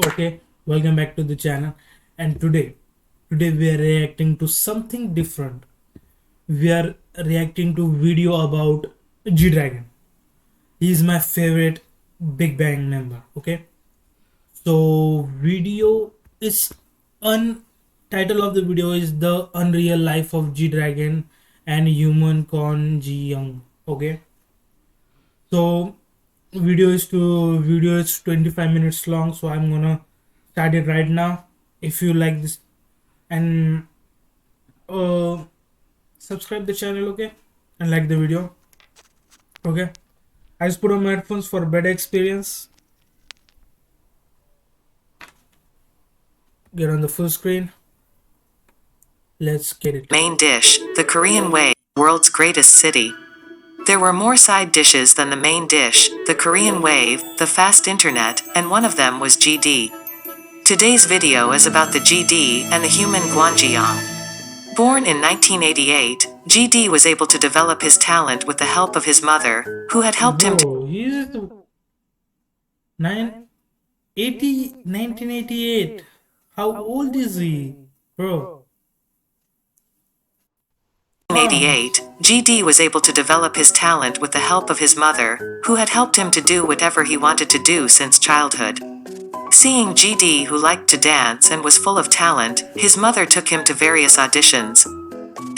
Okay, welcome back to the channel. And today we are reacting to something different. We are reacting to video about gdragon. He is my favorite Big Bang member. Okay, so video is un title of the video is the unreal life of gdragon and human Con Ji Young. Okay, so video is 25 minutes long, so I'm gonna start it right now. If you like this, and uh subscribe the channel, okay, and like the video. Okay, I just put on my headphones for better experience. Get on the full screen. Let's get it. Main dish, the Korean way, world's greatest city. There were more side dishes than the main dish, the Korean wave, the fast internet, and one of them was GD. Today's video is about the GD and the human Gwanjiyang. Born in 1988, GD was able to develop his talent with the help of his mother, who had helped him Bro, he's 1988. How old is he, bro? 1988, GD was able to develop his talent with the help of his mother, who had helped him to do whatever he wanted to do since childhood. Seeing GD, who liked to dance and was full of talent, his mother took him to various auditions.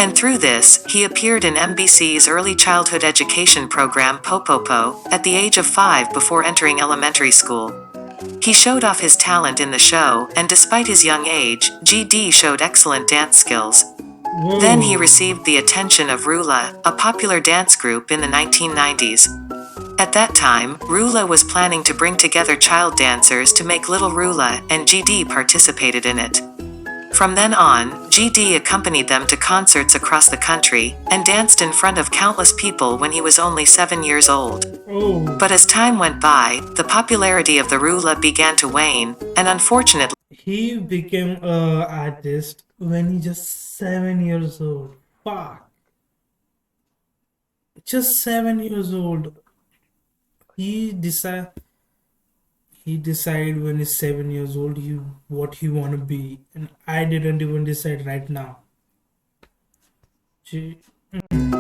And through this, he appeared in MBC's early childhood education program Popopo at the age of 5 before entering elementary school. He showed off his talent in the show, and despite his young age, GD showed excellent dance skills. Whoa. Then he received the attention of Rula, a popular dance group in the 1990s. At that time, Rula was planning to bring together child dancers to make Little Rula, and GD participated in it. From then on, GD accompanied them to concerts across the country, and danced in front of countless people when he was only 7 years old. Oh. But as time went by, the popularity of the Rula began to wane, and unfortunately, He became a artist when he just 7 years old. Fuck. Just 7 years old. He decide when he's 7 years old what he wanna be, and I didn't even decide right now.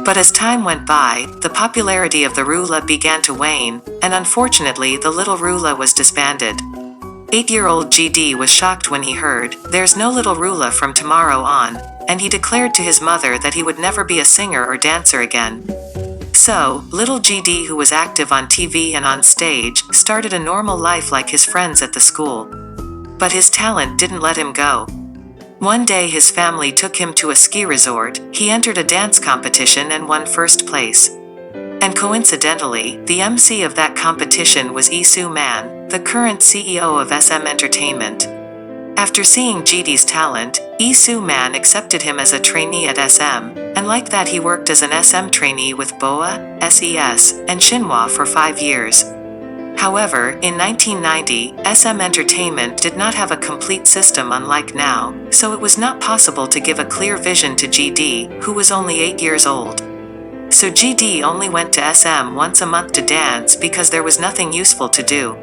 But as time went by, the popularity of the Rula began to wane, and unfortunately the Little Rula was disbanded. 8-year-old GD was shocked when he heard, "There's no Little Rula from tomorrow on," and he declared to his mother that he would never be a singer or dancer again. So, little GD, who was active on TV and on stage, started a normal life like his friends at the school. But his talent didn't let him go. One day his family took him to a ski resort, he entered a dance competition and won first place. And coincidentally, the MC of that competition was Lee Man, the current CEO of SM Entertainment. After seeing GD's talent, Lee Man accepted him as a trainee at SM, and like that he worked as an SM trainee with BOA, SES, and Shinhwa for 5 years. However, in 1990, SM Entertainment did not have a complete system unlike now, so it was not possible to give a clear vision to GD, who was only 8 years old. So GD only went to SM once a month to dance because there was nothing useful to do.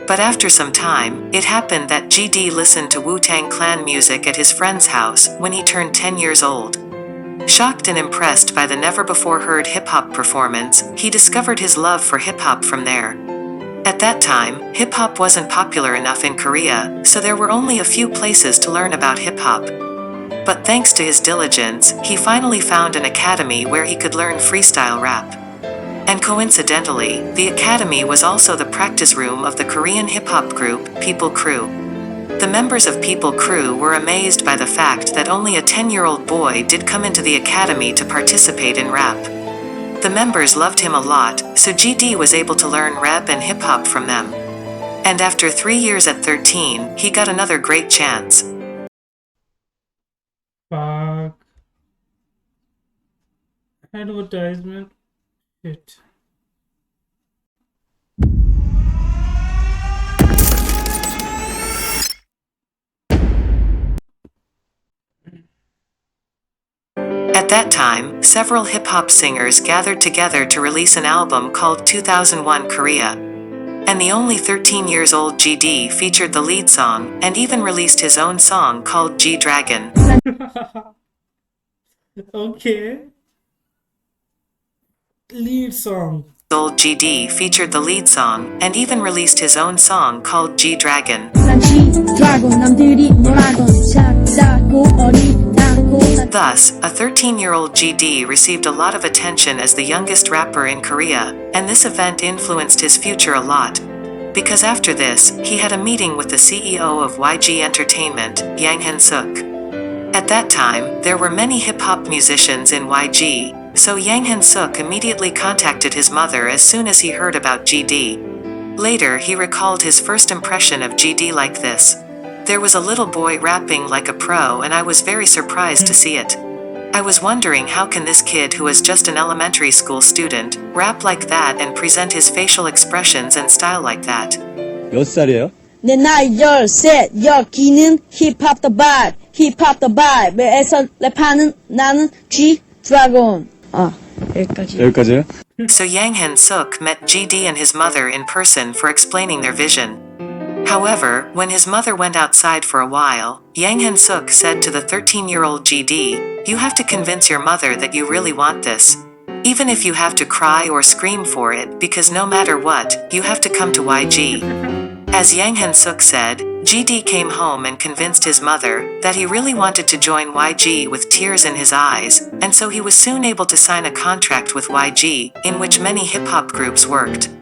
But after some time, it happened that GD listened to Wu-Tang Clan music at his friend's house when he turned 10 years old. Shocked and impressed by the never-before-heard hip-hop performance, he discovered his love for hip-hop from there. At that time, hip-hop wasn't popular enough in Korea, so there were only a few places to learn about hip-hop. But thanks to his diligence, he finally found an academy where he could learn freestyle rap. And coincidentally, the academy was also the practice room of the Korean hip-hop group, People Crew. The members of People Crew were amazed by the fact that only a 10-year-old boy did come into the academy to participate in rap. The members loved him a lot, so GD was able to learn rap and hip-hop from them. And after 3 years at 13, he got another great chance. Fuck. Advertisement. Shit. At that time, several hip-hop singers gathered together to release an album called 2001 Korea. And the only 13 years old GD featured the lead song and even released his own song called gdragon. Okay. Lead song. Old GD featured the lead song and even released his own song called gdragon. Thus, a 13-year-old GD received a lot of attention as the youngest rapper in Korea, and this event influenced his future a lot. Because after this, he had a meeting with the CEO of YG Entertainment, Yang Hyun-suk. At that time, there were many hip-hop musicians in YG, so Yang Hyun-suk immediately contacted his mother as soon as he heard about GD. Later, he recalled his first impression of GD like this. There was a little boy rapping like a pro and I was very surprised to see it. I was wondering how can this kid who is just an elementary school student, rap like that and present his facial expressions and style like that. 몇 살이에요? 내 나이 13, 여기는 힙합 더 바이, 힙합 더 바이에서 랩하는 나는 gdragon. 여기까지. 여기까지요? So Yang Hyun-suk met GD and his mother in person for explaining their vision. However, when his mother went outside for a while, Yang Hyun-suk said to the 13-year-old GD, "You have to convince your mother that you really want this. Even if you have to cry or scream for it, because no matter what, you have to come to YG." As Yang Hyun-suk said, GD came home and convinced his mother that he really wanted to join YG with tears in his eyes, and so he was soon able to sign a contract with YG, in which many hip-hop groups worked.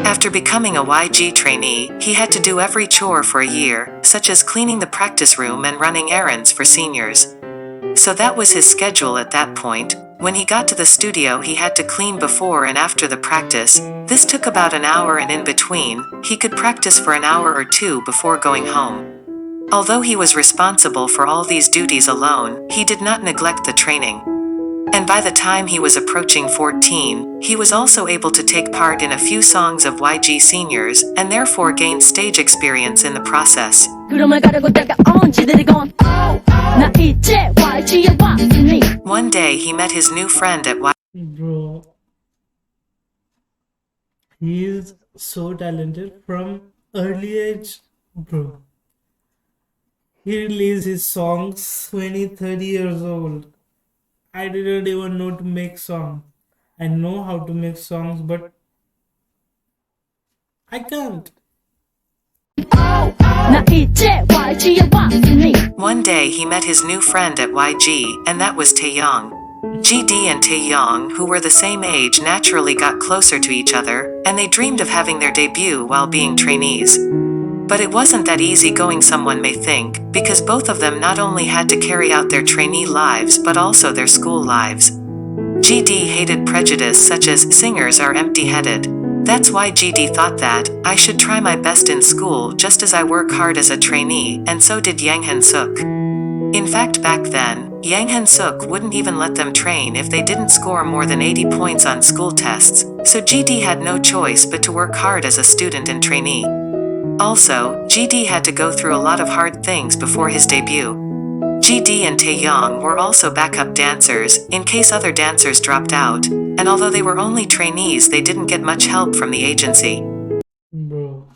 After becoming a YG trainee, he had to do every chore for a year, such as cleaning the practice room and running errands for seniors. So that was his schedule at that point. When he got to the studio, he had to clean before and after the practice. This took about an hour, and in between, he could practice for an hour or two before going home. Although he was responsible for all these duties alone, he did not neglect the training. And by the time he was approaching 14, he was also able to take part in a few songs of YG seniors, and therefore gained stage experience in the process. One day he met his new friend at Bro. He is so talented from early age, bro. He released his songs 20, 30 years old. I didn't even know to make songs. I know how to make songs, but I can't. One day he met his new friend at YG, and that was Taeyong. GD and Taeyong, who were the same age, naturally got closer to each other, and they dreamed of having their debut while being trainees. But it wasn't that easy going, someone may think, because both of them not only had to carry out their trainee lives but also their school lives. GD hated prejudice such as singers are empty-headed. That's why GD thought that I should try my best in school just as I work hard as a trainee, and so did Yang Hyun-suk. In fact, back then, Yang Hyun-suk wouldn't even let them train if they didn't score more than 80 points on school tests, so GD had no choice but to work hard as a student and trainee. Also, GD had to go through a lot of hard things before his debut. GD and Taeyong were also backup dancers, in case other dancers dropped out, and although they were only trainees, they didn't get much help from the agency. Bro.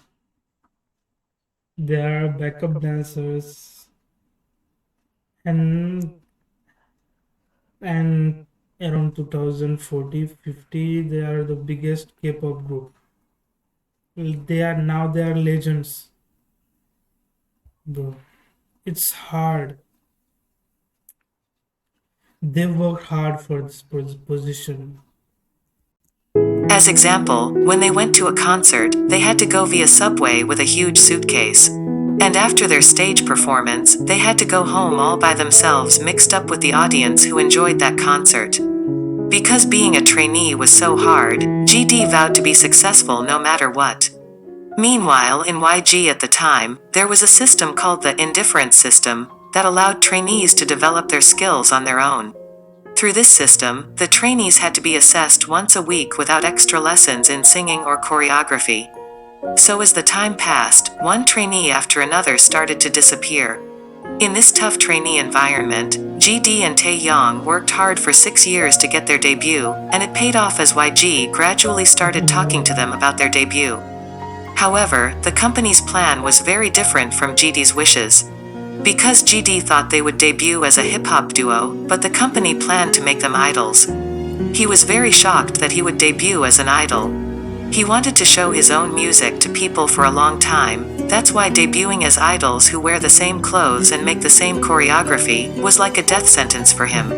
They are backup dancers. And around 2040-50, they are the biggest K-pop group. They are legends, bro. It's hard. They worked hard for this position. As example, when they went to a concert, they had to go via subway with a huge suitcase. And after their stage performance, they had to go home all by themselves, mixed up with the audience who enjoyed that concert. Because being a trainee was so hard, GD vowed to be successful no matter what. Meanwhile, in YG at the time, there was a system called the indifference system that allowed trainees to develop their skills on their own. Through this system, the trainees had to be assessed once a week without extra lessons in singing or choreography. So as the time passed, one trainee after another started to disappear. In this tough trainee environment, GD and Taeyong worked hard for 6 years to get their debut, and it paid off as YG gradually started talking to them about their debut. However, the company's plan was very different from GD's wishes. Because GD thought they would debut as a hip-hop duo, but the company planned to make them idols. He was very shocked that he would debut as an idol. He wanted to show his own music to people for a long time. That's why debuting as idols who wear the same clothes and make the same choreography was like a death sentence for him.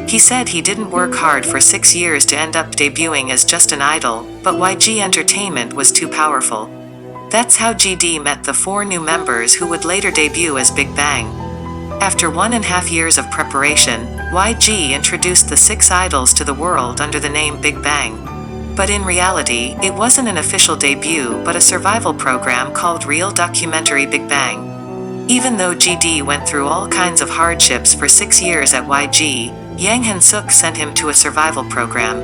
He said he didn't work hard for 6 years to end up debuting as just an idol, but YG Entertainment was too powerful. That's how GD met the 4 new members who would later debut as Big Bang. After 1.5 years of preparation, YG introduced the 6 idols to the world under the name Big Bang. But in reality, it wasn't an official debut but a survival program called Real Documentary Big Bang. Even though GD went through all kinds of hardships for 6 years at YG, Yang Han-suk sent him to a survival program.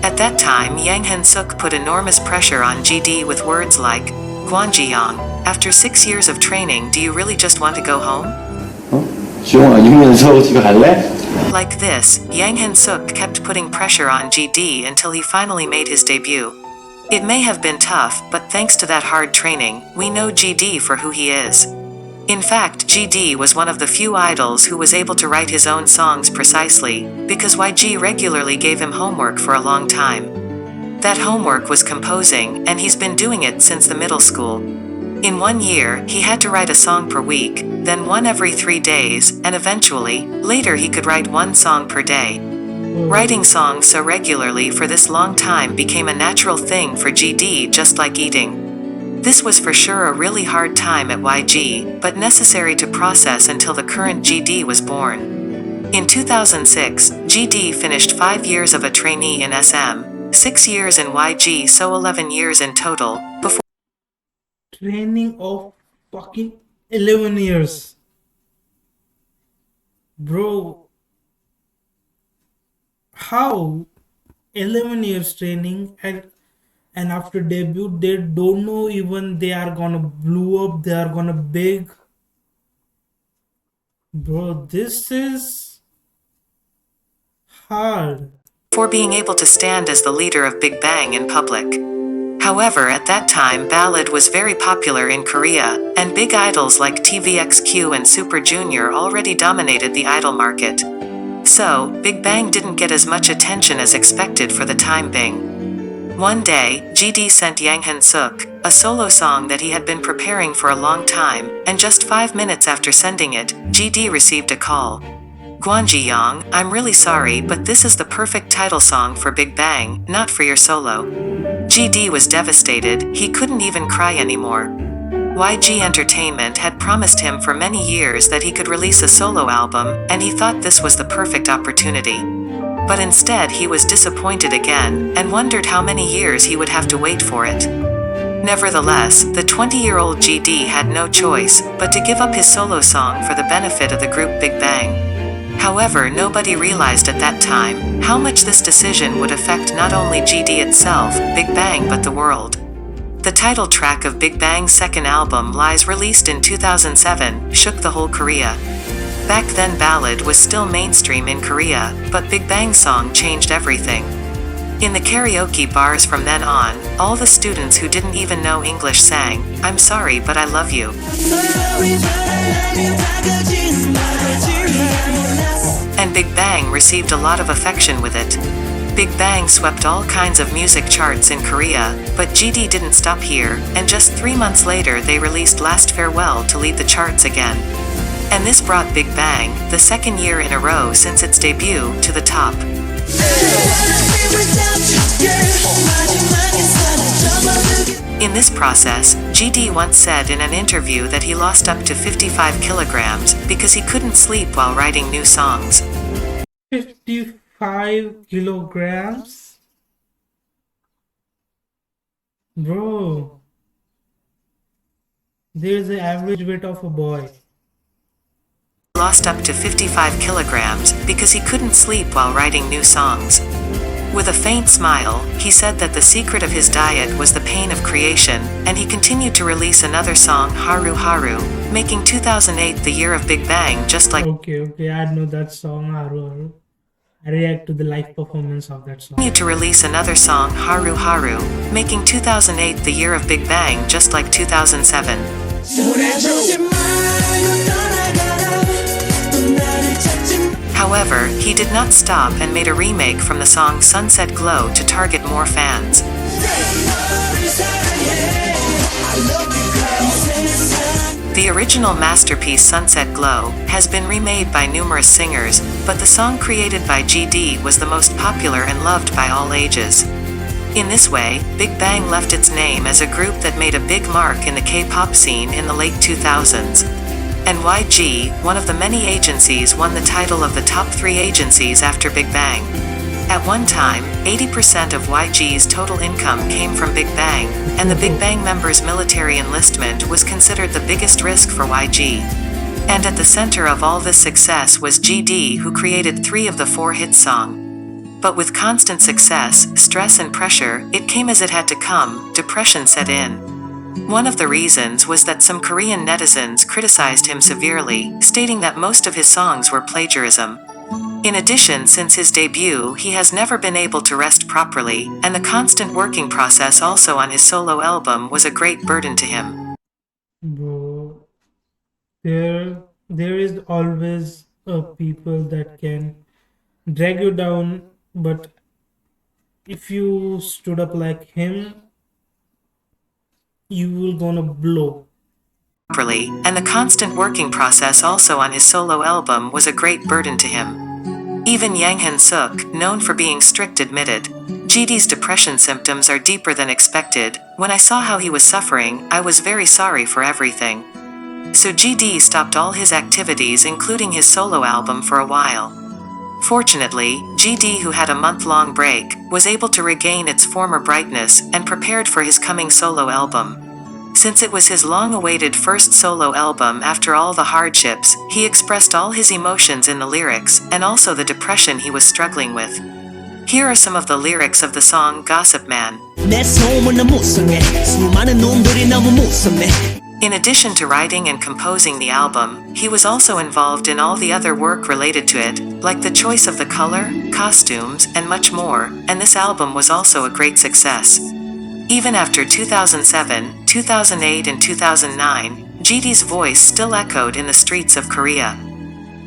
At that time, Yang Han-suk put enormous pressure on GD with words like, "Gwanji-yang, after 6 years of training, do you really just want to go home?" 지용아, 6년 서 집에 갈래? Like this, Yang Han-suk kept putting pressure on GD until he finally made his debut. It may have been tough, but thanks to that hard training, we know GD for who he is. In fact, GD was one of the few idols who was able to write his own songs precisely, because YG regularly gave him homework for a long time. That homework was composing, and he's been doing it since the middle school. In 1 year, he had to write a song per week, then one every 3 days, and eventually, later he could write 1 song per day. Writing songs so regularly for this long time became a natural thing for GD, just like eating. This was for sure a really hard time at YG, but necessary to process until the current GD was born. In 2006, GD finished 5 years of a trainee in SM, 6 years in YG, so 11 years in total, before Training of fucking 11 years. Bro, how 11 years training and after debut they don't know even they are gonna blow up, they are gonna big. Bro, this is hard. being able to stand as the leader of Big Bang in public. However, at that time ballad was very popular in Korea, and big idols like TVXQ and Super Junior already dominated the idol market. So, Big Bang didn't get as much attention as expected for the time being. One day, GD sent Yang Han-suk a solo song that he had been preparing for a long time, and just 5 minutes after sending it, GD received a call. "Gwanji-yang, I'm really sorry, but this is the perfect title song for Big Bang, not for your solo." GD was devastated, he couldn't even cry anymore. YG Entertainment had promised him for many years that he could release a solo album, and he thought this was the perfect opportunity. But instead he was disappointed again, and wondered how many years he would have to wait for it. Nevertheless, the 20-year-old GD had no choice but to give up his solo song for the benefit of the group Big Bang. However, nobody realized at that time how much this decision would affect not only GD itself, Big Bang, but the world. The title track of Big Bang's second album, Lies, released in 2007, shook the whole Korea. Back then ballad was still mainstream in Korea, but Big Bang's song changed everything. In the karaoke bars from then on, all the students who didn't even know English sang, "I'm sorry but I love you." And Big Bang received a lot of affection with it. Big Bang swept all kinds of music charts in Korea, but GD didn't stop here, and just 3 months later they released Last Farewell to lead the charts again. And this brought Big Bang, the second year in a row since its debut, to the top. In this process, GD once said in an interview that he lost up to 55 kilograms because he couldn't sleep while writing new songs. 55 kilograms? Bro, there's the average weight of a boy. Lost up to 55 kilograms because he couldn't sleep while writing new songs. With a faint smile, he said that the secret of his diet was the pain of creation, and he continued to release another song, Haru Haru, making 2008 the year of Big Bang, just like Okay, I know that song, Haru Haru. react to the live performance of that song. Continued to release another song, Haru Haru, making 2008 the year of Big Bang just like 2007. However, he did not stop and made a remake from the song Sunset Glow to target more fans. The original masterpiece Sunset Glow has been remade by numerous singers, but the song created by GD was the most popular and loved by all ages. In this way, Big Bang left its name as a group that made a big mark in the K-pop scene in the late 2000s. And YG, one of the many agencies, won the title of the top 3 agencies after Big Bang. At one time, 80% of YG's total income came from Big Bang, and the Big Bang members' military enlistment was considered the biggest risk for YG. And at the center of all this success was GD, who created 3 of the 4 hit songs. But with constant success, stress and pressure, it came as it had to come, depression set in. One of the reasons was that some Korean netizens criticized him severely, stating that most of his songs were plagiarism. In addition, since his debut, he has never been able to rest properly, and the constant working process also on his solo album was a great burden to him. Bro, there is always a people that can drag you down, but if you stood up like him, you will gonna blow. Properly, and the constant working process also on his solo album was a great burden to him. Even Yang Han-suk, known for being strict, admitted, "GD's depression symptoms are deeper than expected. When I saw how he was suffering, I was very sorry for everything." So GD stopped all his activities, including his solo album, for a while. Fortunately, GD, who had a month-long break, was able to regain its former brightness and prepared for his coming solo album. Since it was his long-awaited first solo album after all the hardships, he expressed all his emotions in the lyrics, and also the depression he was struggling with. Here are some of the lyrics of the song Gossip Man. In addition to writing and composing the album, he was also involved in all the other work related to it, like the choice of the color, costumes, and much more, and this album was also a great success. Even after 2007, 2008 and 2009, GD's voice still echoed in the streets of Korea.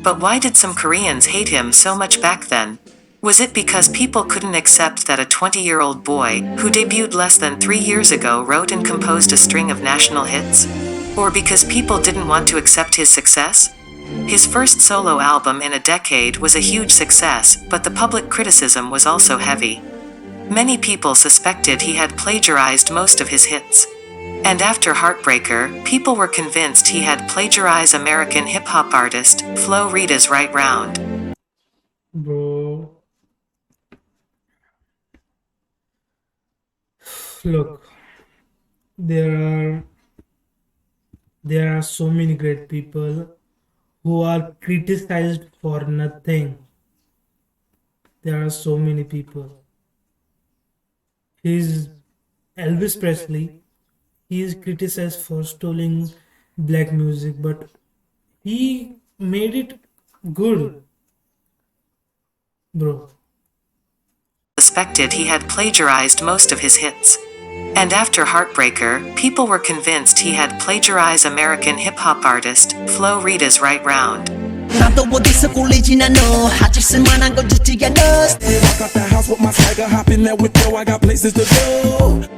But why did some Koreans hate him so much back then? Was it because people couldn't accept that a 20-year-old boy, who debuted less than 3 years ago, wrote and composed a string of national hits? Or because people didn't want to accept his success? His first solo album in a decade was a huge success, but the public criticism was also heavy. Many people suspected he had plagiarized most of his hits. And after Heartbreaker, people were convinced he had plagiarized American hip-hop artist Flo Rida's Right Round. Bro, look, there are so many great people who are criticized for nothing. There are so many people. He's Elvis Presley. He is criticized for stealing black music, but he made it good, bro. Suspected he had plagiarized most of his hits. And after Heartbreaker, people were convinced he had plagiarized American hip-hop artist Flo Rida's Right Round.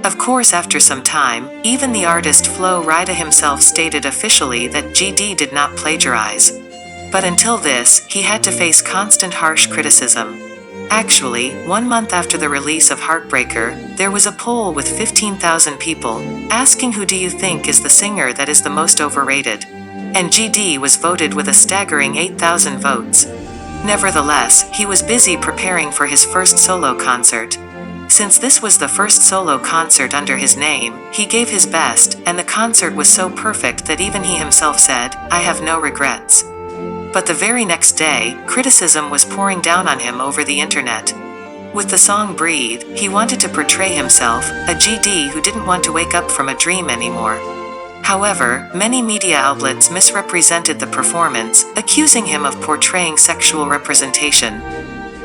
Of course, after some time, even the artist Flo Rida himself stated officially that GD did not plagiarize. But until this, he had to face constant harsh criticism. Actually, 1 month after the release of Heartbreaker, there was a poll with 15,000 people, asking who do you think is the singer that is the most overrated. And GD was voted with a staggering 8,000 votes. Nevertheless, he was busy preparing for his first solo concert. Since this was the first solo concert under his name, he gave his best, and the concert was so perfect that even he himself said, "I have no regrets." But the very next day, criticism was pouring down on him over the internet. With the song Breathe, he wanted to portray himself, a GD who didn't want to wake up from a dream anymore. However, many media outlets misrepresented the performance, accusing him of portraying sexual representation.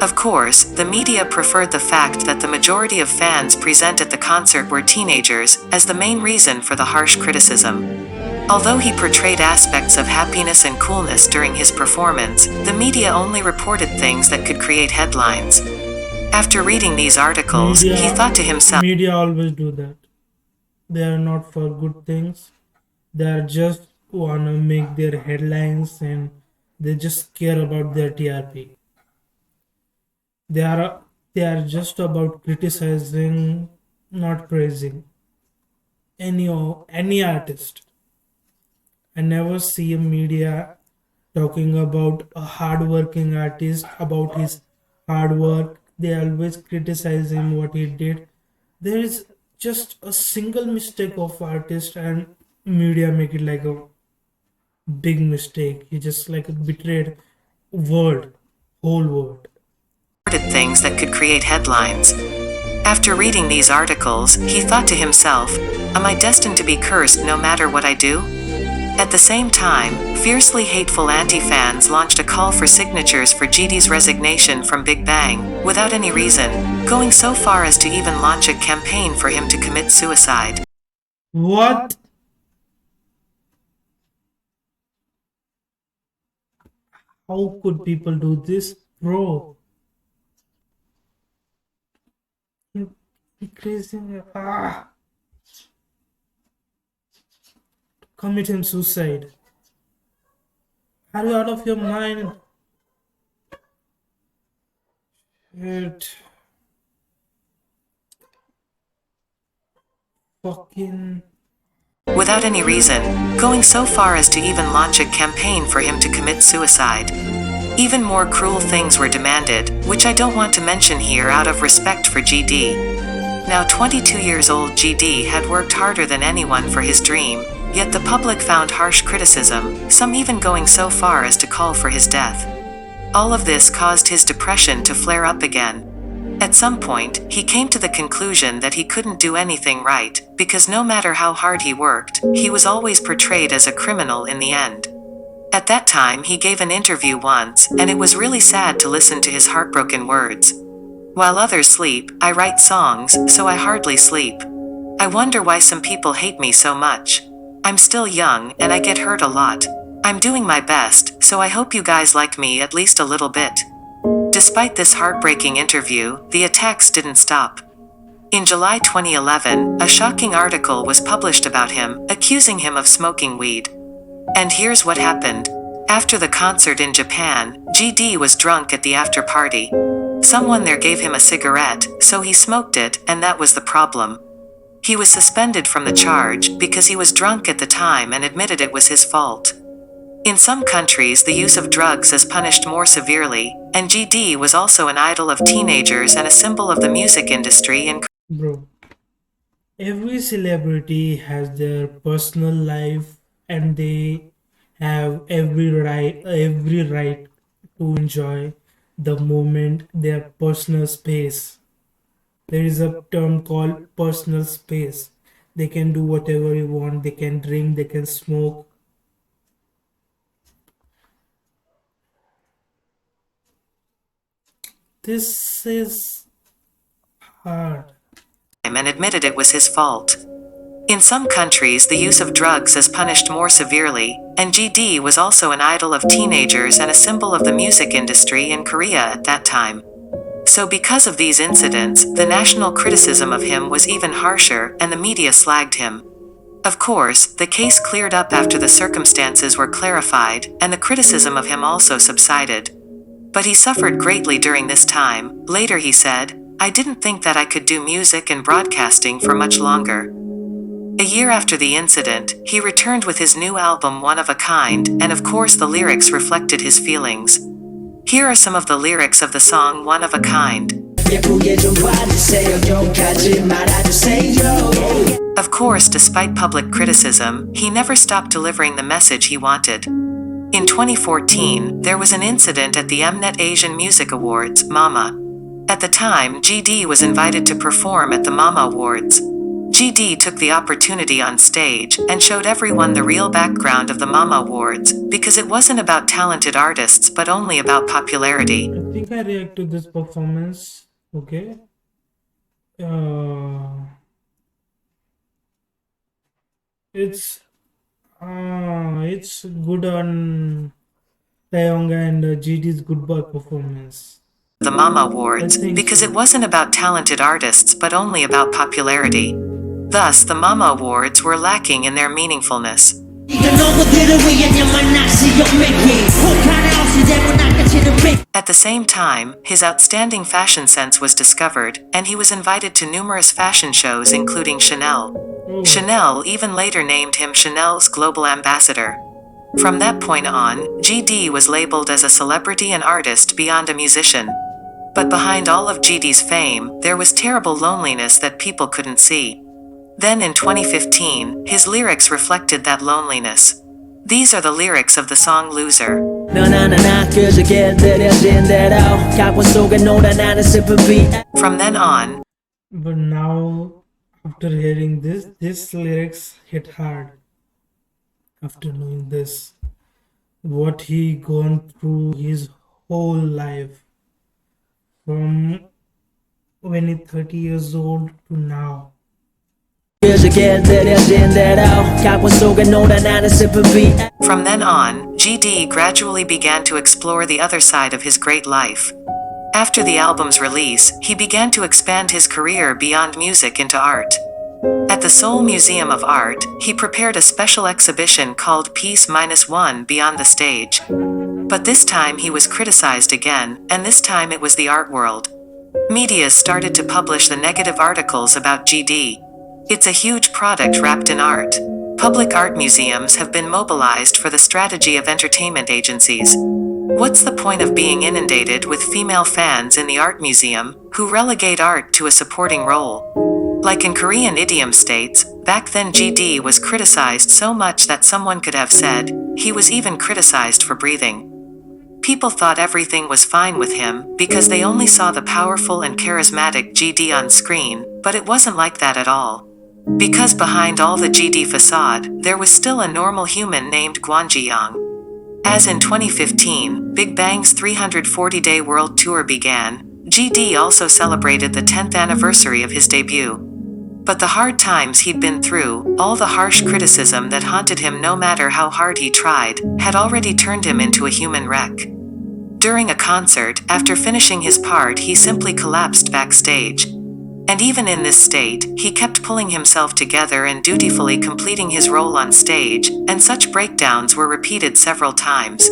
Of course, the media preferred the fact that the majority of fans present at the concert were teenagers, as the main reason for the harsh criticism. Although he portrayed aspects of happiness and coolness during his performance, the media only reported things that could create headlines. After reading these articles, he thought to himself, media always do that. They are not for good things. They are just wanna make their headlines and they just care about their TRP. They are just about criticizing, not praising any artist. I never see a media talking about a hardworking artist, about his hard work. They always criticize him what he did. There is just a single mistake of artist and media make it like a big mistake. He just like betrayed whole world. things that could create headlines. After reading these articles, he thought to himself, am I destined to be cursed no matter what I do? At the same time, fiercely hateful anti-fans launched a call for signatures for GD's resignation from Big Bang, without any reason, going so far as to even launch a campaign for him to commit suicide. What? How could people do this, bro? Increasing committing suicide. Are you out of your mind? Shit. Fucking. Without any reason, going so far as to even launch a campaign for him to commit suicide. Even more cruel things were demanded, which I don't want to mention here out of respect for GD. Now 22 years old GD had worked harder than anyone for his dream, yet the public found harsh criticism, some even going so far as to call for his death. All of this caused his depression to flare up again. At some point, he came to the conclusion that he couldn't do anything right, because no matter how hard he worked, he was always portrayed as a criminal in the end. At that time he gave an interview once, and it was really sad to listen to his heartbroken words. While others sleep, I write songs, so I hardly sleep. I wonder why some people hate me so much. I'm still young, and I get hurt a lot. I'm doing my best, so I hope you guys like me at least a little bit. Despite this heartbreaking interview, the attacks didn't stop. In July 2011, a shocking article was published about him, accusing him of smoking weed. And here's what happened. After the concert in Japan, GD was drunk at the after party. Someone there gave him a cigarette, so he smoked it, and that was the problem. He was suspended from the charge because he was drunk at the time and admitted it was his fault. In some countries the use of drugs is punished more severely, and GD was also an idol of teenagers and a symbol of the music industry in Bro, every celebrity has their personal life and they have every right to enjoy the moment, their personal space. There is a term called personal space. They can do whatever you want, they can drink, they can smoke. This is hard. and admitted it was his fault. In some countries the use of drugs is punished more severely, and GD was also an idol of teenagers and a symbol of the music industry in Korea at that time. So because of these incidents, the national criticism of him was even harsher, and the media slagged him. Of course, the case cleared up after the circumstances were clarified, and the criticism of him also subsided. But he suffered greatly during this time. Later he said, I didn't think that I could do music and broadcasting for much longer. A year after the incident, he returned with his new album One of a Kind, and of course the lyrics reflected his feelings. Here are some of the lyrics of the song One of a Kind. Of course, despite public criticism, he never stopped delivering the message he wanted. In 2014, there was an incident at the Mnet Asian Music Awards, MAMA. At the time, GD was invited to perform at the MAMA Awards. GD took the opportunity on stage and showed everyone the real background of the Mama Awards, because it wasn't about talented artists but only about popularity. I think I react to this performance. Okay. It's good on Taeyong and GD's goodbye performance. The Mama Awards, I think because so. it wasn't about talented artists but only about popularity. Thus, the Mama Awards were lacking in their meaningfulness. At the same time, his outstanding fashion sense was discovered, and he was invited to numerous fashion shows including Chanel. Oh, Chanel even later named him Chanel's global ambassador. From that point on, GD was labeled as a celebrity and artist beyond a musician. But behind all of GD's fame, there was terrible loneliness that people couldn't see. Then in 2015, his lyrics reflected that loneliness. These are the lyrics of the song Loser. From then on, but now after hearing this lyrics hit hard. After knowing this, what he gone through his whole life, from when he's 30 years old to now. From then on, GD gradually began to explore the other side of his great life. After the album's release, he began to expand his career beyond music into art. At the Seoul Museum of Art, he prepared a special exhibition called Peace-1 Beyond the Stage. But this time he was criticized again, and this time it was the art world. Media started to publish the negative articles about GD. It's a huge product wrapped in art. Public art museums have been mobilized for the strategy of entertainment agencies. What's the point of being inundated with female fans in the art museum, who relegate art to a supporting role? Like in Korean idiom states, back then GD was criticized so much that someone could have said, he was even criticized for breathing. People thought everything was fine with him, because they only saw the powerful and charismatic GD on screen, but it wasn't like that at all. Because behind all the GD facade, there was still a normal human named Gwon. As in 2015, Big Bang's 340-day world tour began, GD also celebrated the 10th anniversary of his debut. But the hard times he'd been through, all the harsh criticism that haunted him no matter how hard he tried, had already turned him into a human wreck. During a concert, after finishing his part, he simply collapsed backstage. And even in this state, he kept pulling himself together and dutifully completing his role on stage, and such breakdowns were repeated several times.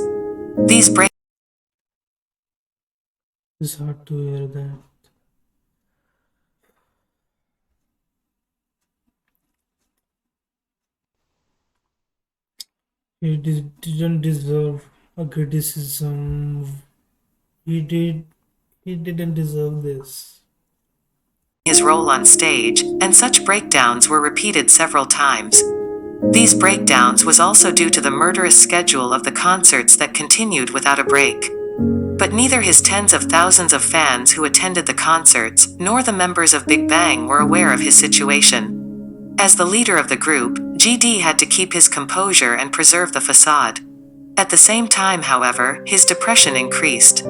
These It's hard to hear that. Didn't deserve a criticism. He didn't deserve this. his role on stage, and such breakdowns were repeated several times. These breakdowns was also due to the murderous schedule of the concerts that continued without a break. But neither his tens of thousands of fans who attended the concerts, nor the members of Big Bang were aware of his situation. As the leader of the group, GD had to keep his composure and preserve the facade. At the same time, however, his depression increased.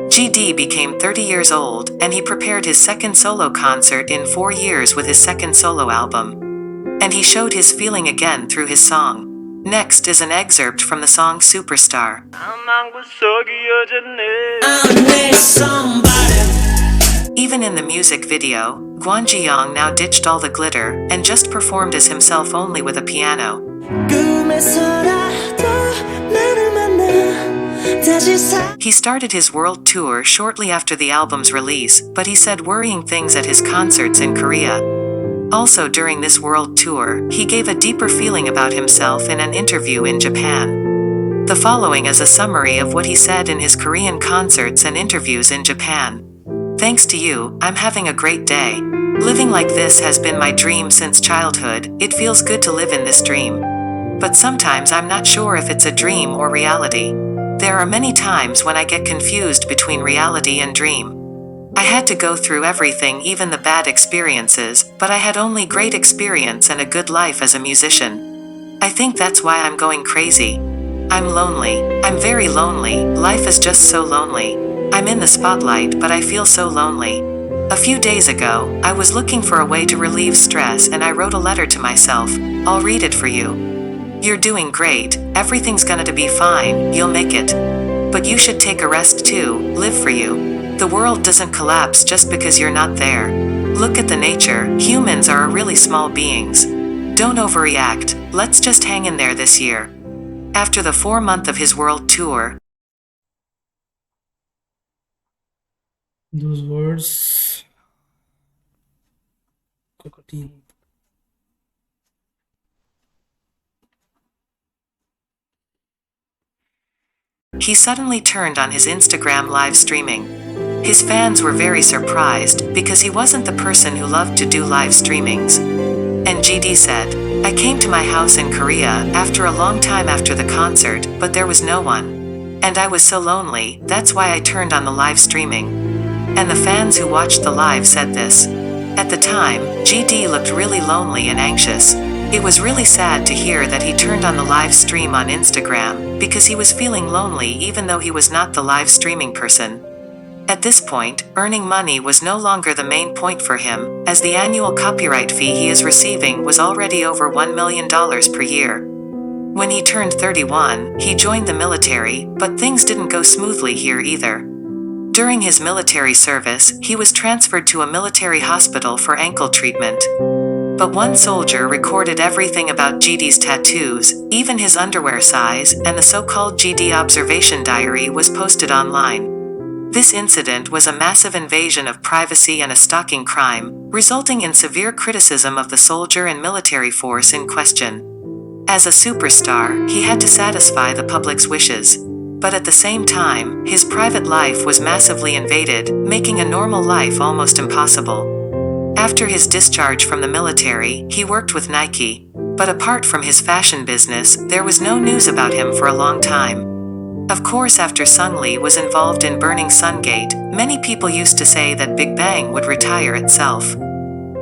GD became 30 years old, and he prepared his second solo concert in 4 years with his second solo album. And he showed his feeling again through his song. Next is an excerpt from the song Superstar. Even in the music video, Gwon Ji-young now ditched all the glitter, and just performed as himself only with a piano. He started his world tour shortly after the album's release, but he said worrying things at his concerts in Korea. Also during this world tour, he gave a deeper feeling about himself in an interview in Japan. The following is a summary of what he said in his Korean concerts and interviews in Japan. Thanks to you, I'm having a great day. Living like this has been my dream since childhood. It feels good to live in this dream. But sometimes I'm not sure if it's a dream or reality. There are many times when I get confused between reality and dream. I had to go through everything, even the bad experiences, but I had only great experience and a good life as a musician. I think that's why I'm going crazy. I'm lonely. I'm very lonely. Life is just so lonely. I'm in the spotlight, but I feel so lonely. A few days ago, I was looking for a way to relieve stress and I wrote a letter to myself. I'll read it for you. You're doing great. Everything's gonna be fine. You'll make it. But you should take a rest too. Live for you. The world doesn't collapse just because you're not there. Look at the nature. Humans are really small beings. Don't overreact. Let's just hang in there this year. After the 4 month of his world tour, Those words. Cockatoo. he suddenly turned on his Instagram live streaming. His fans were very surprised because he wasn't the person who loved to do live streamings. And GD said, I came to my house in Korea after a long time after the concert, but there was no one. And I was so lonely, that's why I turned on the live streaming. And the fans who watched the live said this. At the time, GD looked really lonely and anxious. It was really sad to hear that he turned on the live stream on Instagram because he was feeling lonely even though he was not the live streaming person. At this point, earning money was no longer the main point for him, as the annual copyright fee he is receiving was already over $1 million per year. When he turned 31, he joined the military, but things didn't go smoothly here either. During his military service, he was transferred to a military hospital for ankle treatment. But one soldier recorded everything about GD's tattoos, even his underwear size, and the so-called GD observation diary was posted online. This incident was a massive invasion of privacy and a stalking crime, resulting in severe criticism of the soldier and military force in question. As a superstar, he had to satisfy the public's wishes. But at the same time, his private life was massively invaded, making a normal life almost impossible. After his discharge from the military, he worked with Nike. But apart from his fashion business, there was no news about him for a long time. Of course, after Sunglee was involved in burning Sungate, many people used to say that Big Bang would retire itself.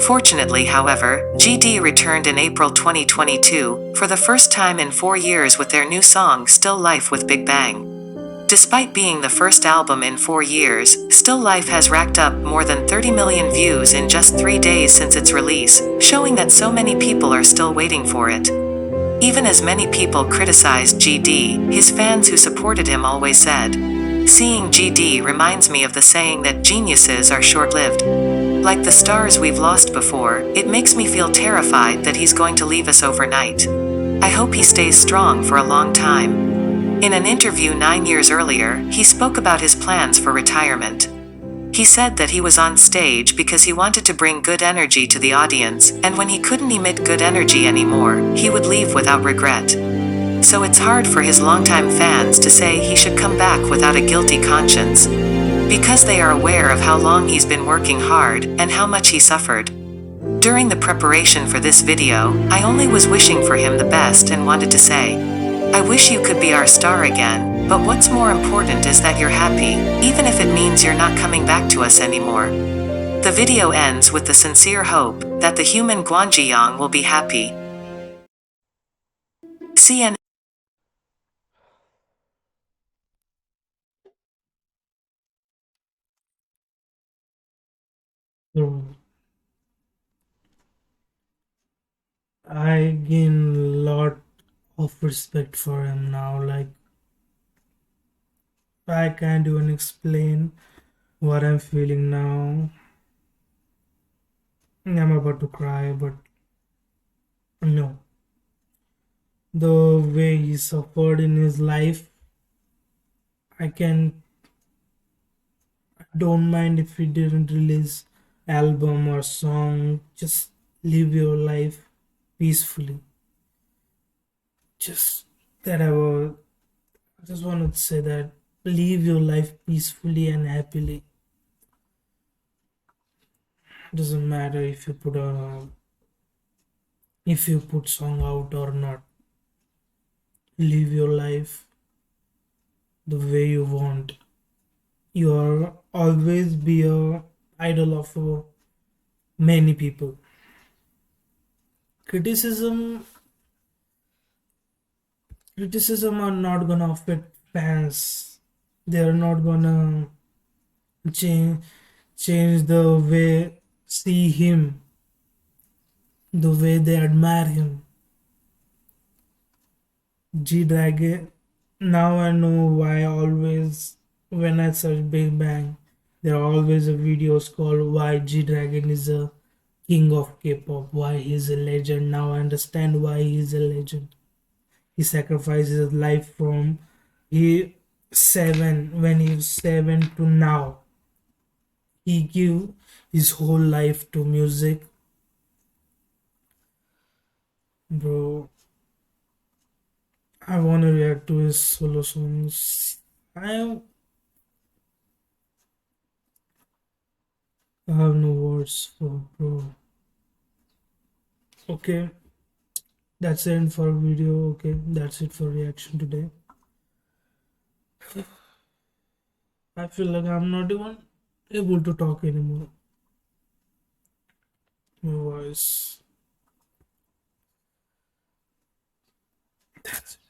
Fortunately, however, GD returned in April 2022, for the first time in 4 years with their new song Still Life with Big Bang. Despite being the first album in 4 years, Still Life has racked up more than 30 million views in just 3 days since its release, showing that so many people are still waiting for it. Even as many people criticized GD, his fans who supported him always said, seeing GD reminds me of the saying that geniuses are short-lived. Like the stars we've lost before, it makes me feel terrified that he's going to leave us overnight. I hope he stays strong for a long time. In an interview 9 years earlier, he spoke about his plans for retirement. He said that he was on stage because he wanted to bring good energy to the audience, and when he couldn't emit good energy anymore, he would leave without regret. So it's hard for his longtime fans to say he should come back without a guilty conscience. Because they are aware of how long he's been working hard, and how much he suffered. During the preparation for this video, I only was wishing for him the best and wanted to say, I wish you could be our star again, but what's more important is that you're happy, even if it means you're not coming back to us anymore. The video ends with the sincere hope that the human Guanjiyang will be happy. CN So I gain a lot of respect for him now. Like, I can't even explain what I'm feeling now. I'm about to cry, but no. The way he suffered in his life, I can don't mind if he didn't release album or song. Just live your life peacefully. Just that I just wanted to say that live your life peacefully and happily. Doesn't matter if you put song out or not. Live your life the way you want. You are always be a idol of many people. Criticism criticism are not gonna affect fans. They are not gonna change the way see him, the way they admire him. G Dragon. Now I know why always when I search Big Bang, there are always a videos called why G Dragon is a king of K-pop, why he's a legend. Now I understand why he's a legend. He sacrificed his life from he when he was 7 to now. He gave his whole life to music, bro. I wanna react to his solo songs. I have no words for bro. Okay, that's it for video. Okay, that's it for reaction today. I feel like I'm not even able to talk anymore. My voice. That's it.